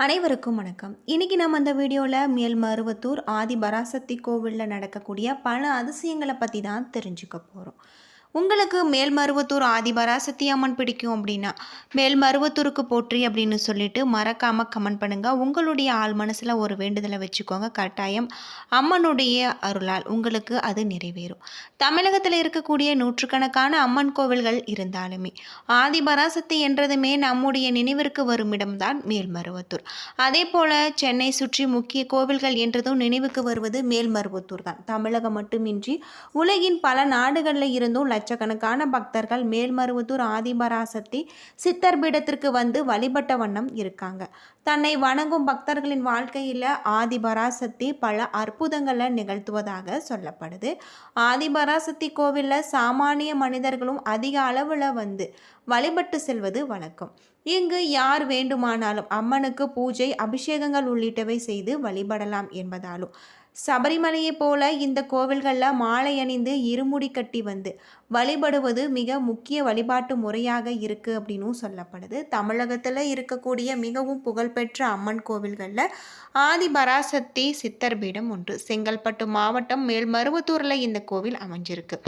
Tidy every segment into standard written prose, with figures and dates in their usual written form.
அனைவருக்கும் வணக்கம். இன்னைக்கு நம்ம அந்த வீடியோவில் மேல்மருவத்தூர் ஆதிபராசக்தி கோவிலில் நடக்கக்கூடிய பல அதிசயங்களை பற்றி தான் தெரிஞ்சுக்க போகிறோம். உங்களுக்கு மேல்மருவத்தூர் ஆதிபராசக்தி அம்மன் பிடிக்கும் அப்படின்னா மேல்மருவத்தூருக்கு போற்றி அப்படின்னு சொல்லிட்டு மறக்காமல் கமெண்ட் பண்ணுங்கள். உங்களுடைய ஆள் மனசில் ஒரு வேண்டுதலை வச்சுக்கோங்க. கட்டாயம் அம்மனுடைய அருளால் உங்களுக்கு அது நிறைவேறும். தமிழகத்தில் இருக்கக்கூடிய நூற்றுக்கணக்கான அம்மன் கோவில்கள் இருந்தாலுமே ஆதிபராசக்தி என்றதுமே நம்முடைய நினைவிற்கு வரும் இடம்தான் மேல்மருவத்தூர். அதே போல் சென்னை சுற்றி முக்கிய கோவில்கள் என்றதும் நினைவுக்கு வருவது மேல்மருவத்தூர் தான். தமிழகம் மட்டுமின்றி உலகின் பல நாடுகளில் இருந்தும் லட்சக்கணக்கான பக்தர்கள் மேல்மருவத்தூர் ஆதிபராசக்தி சித்தர் பீடத்திற்கு வந்து வழிபட்ட வண்ணம் இருக்காங்க. தன்னை வணங்கும் பக்தர்களின் வாழ்க்கையில் ஆதிபராசக்தி பல அற்புதங்களை நிகழ்த்துவதாக சொல்லப்படுது. ஆதிபராசக்தி கோவிலில் சாமானிய மனிதர்களும் அதிக அளவில் வந்து வழிபட்டு செல்வது வழக்கம். இங்கு யார் வேண்டுமானாலும் அம்மனுக்கு பூஜை, அபிஷேகங்கள் உள்ளிட்டவை செய்து வழிபடலாம் என்பதாலும் சபரிமலையை போல இந்த கோவில்களில் மாலை அணிந்து இருமுடி கட்டி வந்து வழிபடுவது மிக முக்கிய வழிபாட்டு முறையாக இருக்குது அப்படின்னும் சொல்லப்படுது. தமிழகத்தில் இருக்கக்கூடிய மிகவும் புகழ்பெற்ற அம்மன் கோவில்களில் ஆதிபராசக்தி சித்தர் பீடம் ஒன்று. செங்கல்பட்டு மாவட்டம் மேல்மருவத்தூரில் இந்த கோவில் அமைஞ்சிருக்கு.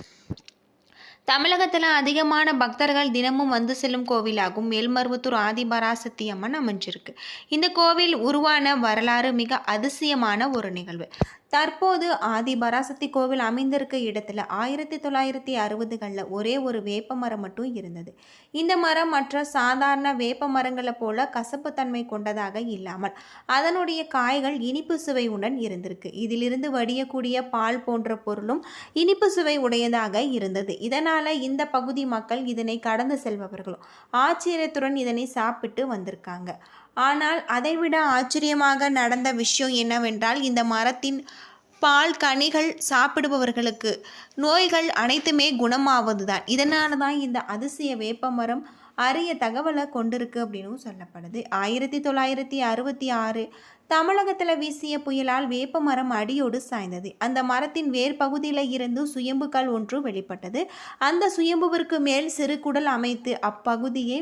தமிழகத்தில் அதிகமான பக்தர்கள் தினமும் வந்து செல்லும் கோவிலாகும் மேல்மருவத்தூர் ஆதிபராசக்தி அம்மன் அமைஞ்சிருக்கு. இந்த கோவில் உருவான வரலாறு மிக அதிசயமான ஒரு நிகழ்வு. தற்போது ஆதிபராசக்தி கோவில் அமைந்திருக்க இடத்துல 1960களில் ஒரே ஒரு வேப்ப மரம் மட்டும் இருந்தது. இந்த மரம் மற்ற சாதாரண வேப்ப மரங்களை போல கசப்புத்தன்மை கொண்டதாக இல்லாமல் அதனுடைய காய்கள் இனிப்பு சுவையுடன் இருந்திருக்கு. இதிலிருந்து வடியக்கூடிய பால் போன்ற பொருளும் இனிப்பு சுவை உடையதாக இருந்தது. இதனால் இந்த பகுதி மக்கள் இதனை கடந்து செல்பவர்களும் ஆச்சரியத்துடன் இதனை சாப்பிட்டு வந்திருக்காங்க. ஆனால் அதைவிட ஆச்சரியமாக நடந்த விஷயம் என்னவென்றால், இந்த மரத்தின் பால் கனிகள் சாப்பிடுபவர்களுக்கு நோய்கள் அனைத்துமே குணமாவது தான். இதனால தான் இந்த அதிசய வேப்பமரம் அரிய தகவலை கொண்டிருக்கு அப்படின்னு சொல்லப்படுது. 1966 தமிழகத்தில் வீசிய புயலால் வேப்ப மரம் அடியோடு சாய்ந்தது. அந்த மரத்தின் வேர் பகுதியில் இருந்து சுயம்புகள் ஒன்று வெளிப்பட்டது. அந்த சுயம்புவிற்கு மேல் சிறு குடல் அமைத்து அப்பகுதியை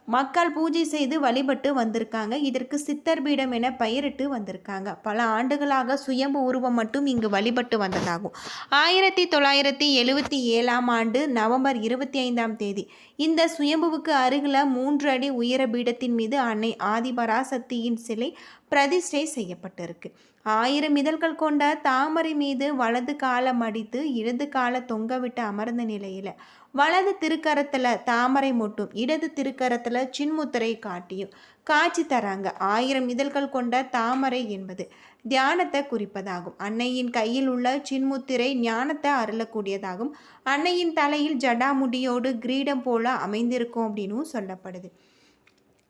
மக்கள் பூஜை செய்து வழிபட்டு வந்திருக்காங்க. இதற்கு சித்தர் பீடம் என பெயரிட்டு வந்திருக்காங்க. பல ஆண்டுகளாக சுயம்பு உருவம் மட்டும் இங்கு வழிபட்டு வந்ததாகும். 1977 ஆண்டு நவம்பர் 25 இந்த சுயம்புவுக்கு அருகில் 3 அடி உயர பீடத்தின் மீது அன்னை ஆதிபராசக்தியின் சிலை பிரதிஷ்டை செய்யப்பட்டிருக்கு. 1000 இதழ்கள் கொண்ட தாமரை மீது வலது காலை மடித்து இடது காலை தொங்கவிட்டு அமர்ந்த நிலையில் வலது திருக்கரத்தில் தாமரை மொட்டும் இடது திருக்கரத்தில் சின்முத்திரை காட்டியும் காட்சி தராங்க. 1000 இதழ்கள் கொண்ட தாமரை என்பது தியானத்தை குறிப்பதாகும். அன்னையின் கையில் உள்ள சின்முத்திரை ஞானத்தை அருளக்கூடியதாகும். அன்னையின் தலையில் ஜடாமுடியோடு கிரீடம் போல அமைந்திருக்கும் அப்படின்னும் சொல்லப்படுது.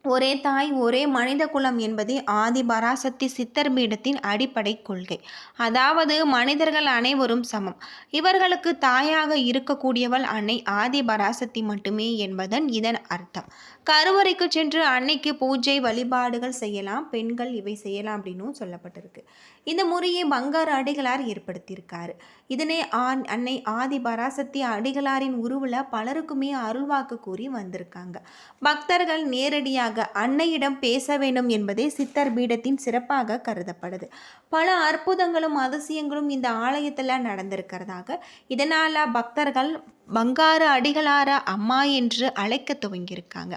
ஒரே தாய் ஒரே மனித குலம் என்பதே ஆதிபராசக்தி சித்தர் பீடத்தின் அடிப்படை கொள்கை. அதாவது மனிதர்கள் அனைவரும் சமம். இவர்களுக்கு தாயாக இருக்கக்கூடியவள் அன்னை ஆதிபராசக்தி மட்டுமே என்பதன் இதன் அர்த்தம். கருவறைக்கு சென்று அன்னைக்கு பூஜை வழிபாடுகள் செய்யலாம், பெண்கள் இவை செய்யலாம் அப்படின்னும் சொல்லப்பட்டிருக்கு. இந்த முறையை பங்காரு அடிகளார் ஏற்படுத்தியிருக்காரு. இதனை அன்னை ஆதிபராசக்தி அடிகளாரின் உருவில் பலருக்குமே அருள்வாக்கு கூறி வந்திருக்காங்க. பக்தர்கள் நேரடியாக அன்னையிடம் பேச வேண்டும் என்பதே சித்தர் பீடத்தின் சிறப்பாக கருதப்படுது. பல அற்புதங்களும் அதிசயங்களும் இந்த ஆலயத்தில் நடந்திருக்கிறதாக, இதனால் பக்தர்கள் பங்காரு அடிகளார அம்மா என்று அழைக்க துவங்கியிருக்காங்க.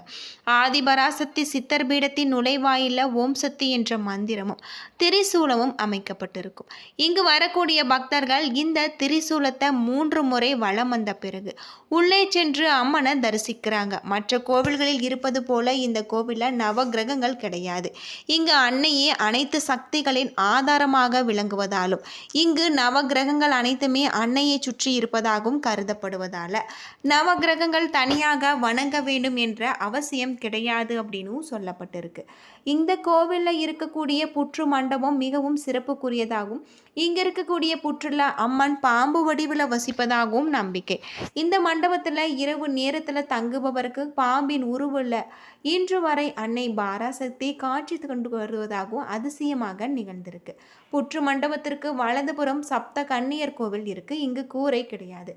ஆதிபராசக்தி சித்தர் பீடத்தின் நுழைவாயில ஓம் சக்தி என்ற மந்திரமும் திரிசூலமும் அமைக்கப்பட்டிருக்கும். இங்கு வரக்கூடிய பக்தர்கள் இந்த திரிசூலத்தை 3 முறை வலம் வந்த பிறகு உள்ளே சென்று அம்மனை தரிசிக்கிறாங்க. மற்ற கோவில்களில் இருப்பது போல இந்த கோவிலில் நவ கிரகங்கள் கிடையாது. இங்கு அன்னையே அனைத்து சக்திகளின் ஆதாரமாக விளங்குவதாலும் இங்கு நவ கிரகங்கள் அனைத்துமே அன்னையை சுற்றி இருப்பதாகவும் கருதப்படுவதால் நவகிரகங்கள் தனியாக வணங்க வேண்டும் என்ற அவசியம் கிடையாது அப்படின்னு சொல்லப்பட்டிருக்கு. இந்த கோவிலில் இருக்கக்கூடிய புற்று மண்டபம் மிகவும் சிறப்புக்குரியதாகவும் இங்கே இருக்கக்கூடிய புற்றுல அம்மன் பாம்பு வடிவில் வசிப்பதாகவும் நம்பிக்கை. இந்த மண்டபத்தில் இரவு நேரத்தில் தங்குபவருக்கு பாம்பின் உருவில் இன்று வரை அன்னை பராசக்தி காட்சி கொண்டு வருவதாகவும் அதிசயமாக நிகழ்ந்திருக்கு. புற்று மண்டபத்திற்கு வலதுபுறம் சப்த கன்னியர் கோவில் இருக்கு. இங்கு கூரை கிடையாது.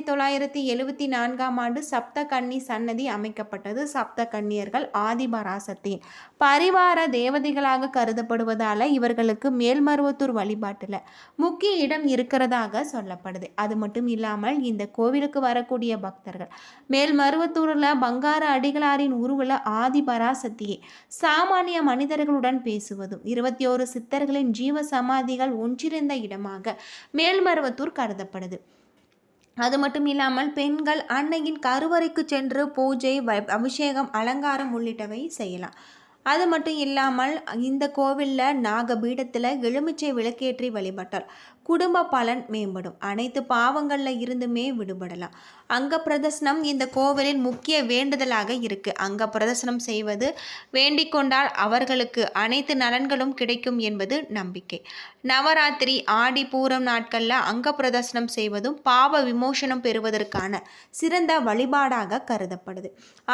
1974ஆம் ஆண்டு சப்த கன்னி சன்னதி அமைக்கப்பட்டது. சப்த கன்னியர்கள் ஆதிபராசக்தியின் பரிவார தேவதைகளாக கருதப்படுவதால இவர்களுக்கு மேல்மருவத்தூர் வழிபாட்டில் முக்கிய இடம் இருக்கிறதாக சொல்லப்படுது. அது மட்டும் இல்லாமல் இந்த கோவிலுக்கு வரக்கூடிய பக்தர்கள் மேல்மருவத்தூரில் பங்கார அடிகளாரின் உருவில் ஆதிபராசக்தியை சாமானிய மனிதர்களுடன் பேசுவதும் 21 சித்தர்களின் ஜீவ சமாதிகள் ஒன்றிருந்த இடமாக மேல்மருவத்தூர் கருதப்படுது. அது மட்டும் இல்லாமல் பெண்கள் அன்னையின் கருவறைக்கு சென்று பூஜை, அபிஷேகம், அலங்காரம் உள்ளிட்டவை செய்யலாம். அது மட்டும் இல்லாமல் இந்த கோவிலில் நாகபீடத்தில் எலுமிச்சை விளக்கேற்றி வழிபட்டால் குடும்ப பலன் மேம்படும். அனைத்து பாவங்களில் இருந்துமே விடுபடலாம். அங்க பிரதர்சனம் இந்த கோவிலின் முக்கிய வேண்டுதலாக இருக்குது. அங்க பிரதர்சனம் செய்வது வேண்டிக் கொண்டால் அவர்களுக்கு அனைத்து நலன்களும் கிடைக்கும் என்பது நம்பிக்கை. நவராத்திரி, ஆடி பூரம் நாட்களில் அங்க பிரதர்சனம் செய்வதும் பாவ விமோசனம் பெறுவதற்கான சிறந்த வழிபாடாக கருதப்படுது.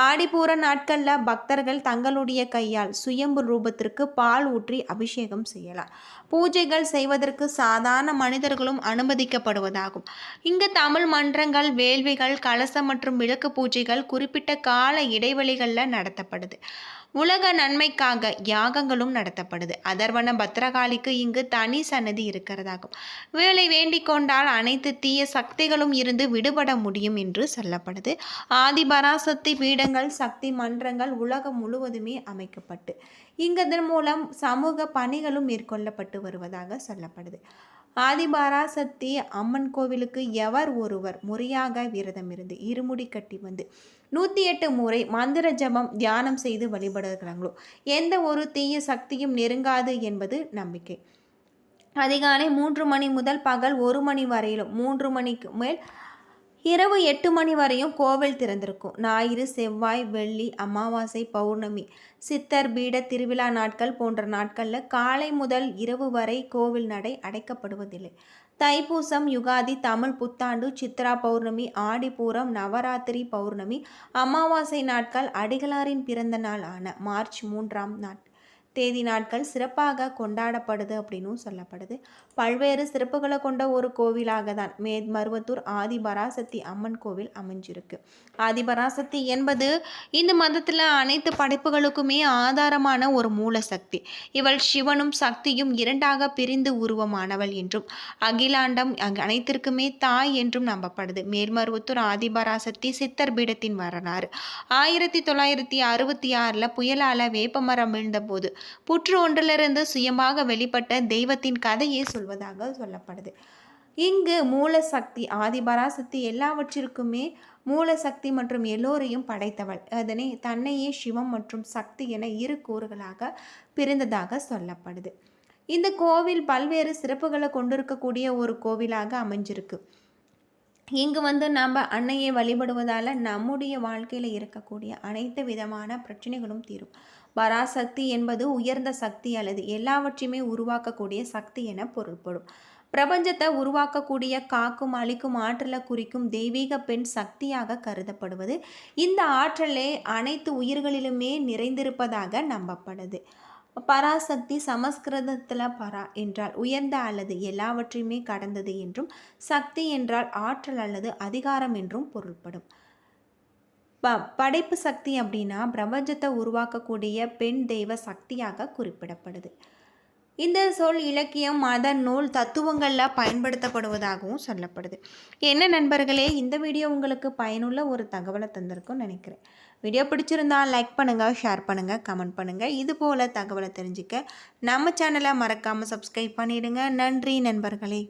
ஆடிப்பூர நாட்களில் பக்தர்கள் தங்களுடைய கையால் சுயம்பு ரூபத்திற்கு பால் ஊற்றி அபிஷேகம் செய்யலாம். பூஜைகள் செய்வதற்கு சாதாரண மனிதர்களும் அனுமதிக்கப்படுவதாகும். இங்கு தமிழ் மன்றங்கள், வேள்விகள், கலசம் மற்றும் விளக்கு பூஜைகள் குறிப்பிட்ட கால இடைவெளிகளில் நடத்தப்படுது. உலக நன்மைக்காக யாகங்களும் நடத்தப்படுது. அதர்வன பத்ரகாளிக்கு இங்கு தனி சன்னதி இருக்கிறதாகும். வேலை வேண்டிக் கொண்டால் அனைத்து தீய சக்திகளும் இருந்து விடுபட முடியும் என்று சொல்லப்படுது. ஆதிபராசக்தி பீடங்கள், சக்தி மன்றங்கள் உலகம் முழுவதுமே அமைக்கப்பட்டு இங்கதன் மூலம் சமூக பணிகளும் மேற்கொள்ளப்பட்டு வருவதாக சொல்லப்படுது. ஆதிபராசக்தி அம்மன் கோவிலுக்கு எவர் ஒருவர் முறையாக விரதம் இருந்து இருமுடி கட்டி வந்து 108 முறை மந்திர ஜபம், தியானம் செய்து வழிபடுகிறாங்களோ எந்த ஒரு தீய சக்தியும் நெருங்காது என்பது நம்பிக்கை. அதிகாலை 3 மணி முதல் பகல் 1 மணி வரையிலும் 3 மணிக்கு மேல் இரவு 8 மணி வரையும் கோவில் திறந்திருக்கும். ஞாயிறு, செவ்வாய், வெள்ளி, அமாவாசை, பௌர்ணமி, சித்தர் பீட திருவிழா நாட்கள் போன்ற நாட்களில் காலை முதல் இரவு வரை கோவில் நடை அடைக்கப்படுவதில்லை. தைப்பூசம், யுகாதி, தமிழ் புத்தாண்டு, சித்ரா பௌர்ணமி, ஆடிப்பூரம், நவராத்திரி பௌர்ணமி, அமாவாசை நாட்கள், அடிகளாரின் பிறந்த நாள் ஆன மார்ச் 3ஆம் தேதி நாட்கள் சிறப்பாக கொண்டாடப்படுது அப்படின்னும் சொல்லப்படுது. பல்வேறு சிறப்புகளை கொண்ட ஒரு கோவிலாக தான் மேல்மருவத்தூர் ஆதிபராசக்தி அம்மன் கோவில் அமைஞ்சிருக்கு. ஆதிபராசக்தி என்பது இந்த மதத்தில் அனைத்து படைப்புகளுக்குமே ஆதாரமான ஒரு மூல சக்தி. இவள் சிவனும் சக்தியும் இரண்டாக பிரிந்து உருவமானவள் என்றும் அகிலாண்டம் அனைத்திற்குமே தாய் என்றும் நம்பப்படுது. மேல்மருவத்தூர் ஆதிபராசக்தி சித்தர் பீடத்தின் வரலாறு 1966 புயலால வேப்பமரம் வீழ்ந்த போது புற்று ஒன்றிலிருந்து சுயமாக வெளிப்பட்ட தெய்வத்தின் கதையை சொல்வதாக சொல்லப்படுது. இங்கு மூலசக்தி ஆதிபராசக்தி எல்லாவற்றிற்குமே மூலசக்தி மற்றும் எல்லோரையும் படைத்தவள். அதனை தன்னையே சிவம் மற்றும் சக்தி என இரு கூறுகளாக பிரிந்ததாக சொல்லப்படுது. இந்த கோவில் பல்வேறு சிறப்புகளை கொண்டிருக்கக்கூடிய ஒரு கோவிலாக அமைஞ்சிருக்கு. இங்கு நம்ம அன்னையை வழிபடுவதால் நம்முடைய வாழ்க்கையில் இருக்கக்கூடிய அனைத்து விதமான பிரச்சனைகளும் தீரும். பராசக்தி என்பது உயர்ந்த சக்தி அல்லது எல்லாவற்றையுமே உருவாக்கக்கூடிய சக்தி என பொருள்படும். பிரபஞ்சத்தை உருவாக்கக்கூடிய, காக்கும், அழிக்கும் ஆற்றலை குறிக்கும் தெய்வீக பெண் சக்தியாக கருதப்படுவது. இந்த ஆற்றலே அனைத்து உயிர்களிலுமே நிறைந்திருப்பதாக நம்பப்படுது. பராசக்தி சமஸ்கிருதத்தில் பரா என்றால் உயர்ந்த அல்லது எல்லாவற்றையுமே கடந்தது என்றும், சக்தி என்றால் ஆற்றல் அல்லது அதிகாரம் என்றும் பொருள்படும். படைப்பு சக்தி அப்படின்னா பிரபஞ்சத்தை உருவாக்கக்கூடிய பெண் தெய்வ சக்தியாக குறிப்பிடப்படுது. இந்த சொல் இலக்கியம், மத நூல், தத்துவங்களில் பயன்படுத்தப்படுவதாகவும் சொல்லப்படுது. என்ன நண்பர்களே, இந்த வீடியோ உங்களுக்கு பயனுள்ள ஒரு தகவலை தந்திருக்கும்னு நினைக்கிறேன். வீடியோ பிடிச்சிருந்தால் லைக் பண்ணுங்கள், ஷேர் பண்ணுங்கள், கமெண்ட் பண்ணுங்கள். இது போல் தகவலை தெரிஞ்சுக்க நம்ம சேனலை மறக்காமல் சப்ஸ்கிரைப் பண்ணிவிடுங்க. நன்றி நண்பர்களே.